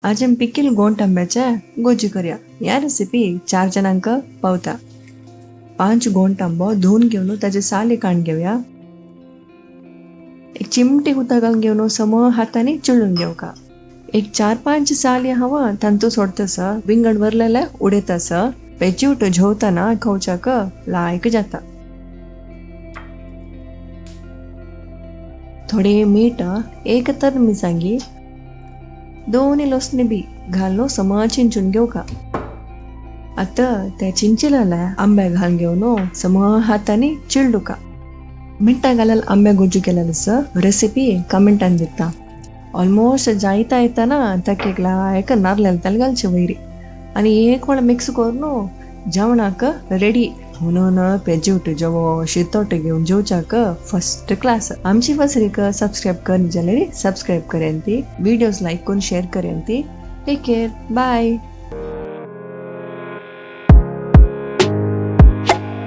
आज आमी पिकिल गोंट आंब्याच्या गोजी करूया. या रेसिपी 4 जणांक पावता. 5 गोंट आंबो धुवून घेऊन ताचे साली काढून घेऊया. एक चिमटी उदक घेऊन सम हाताने चिळून घेऊका. एक 4-5 साली हवा तंतू सोडतस विंगड वरलेले उडेतस पेचिवट झोवताना खवचाक लायक जाता. थोडे मीठ, एक तर मिरसांगी, 2 लसणी बी घालून सम चिंचून घेऊका. आता त्या चिंचिलेल्या आंब्या घालून घेऊन सम हाताने चिळडूका. मिठा घालाल आंब्या गोजी केल्यास रेसिपी कमेंटान दिता. ऑलमोस्ट जायता येताना ताका एक लायक नारळाला तेल घालचे वैरी आणि एक वेळ मिक्स करून जेवणाक रेडी म्हणून पेजीवट जेवो शितोट घेऊन जेवच्याक फर्स्ट क्लास. आमची वसरीक सबस्क्राईब करनी जाल्यार सबस्क्राईब करेन ती, व्हिडिओज लाईक करून शेअर करेन ती. Take care, bye.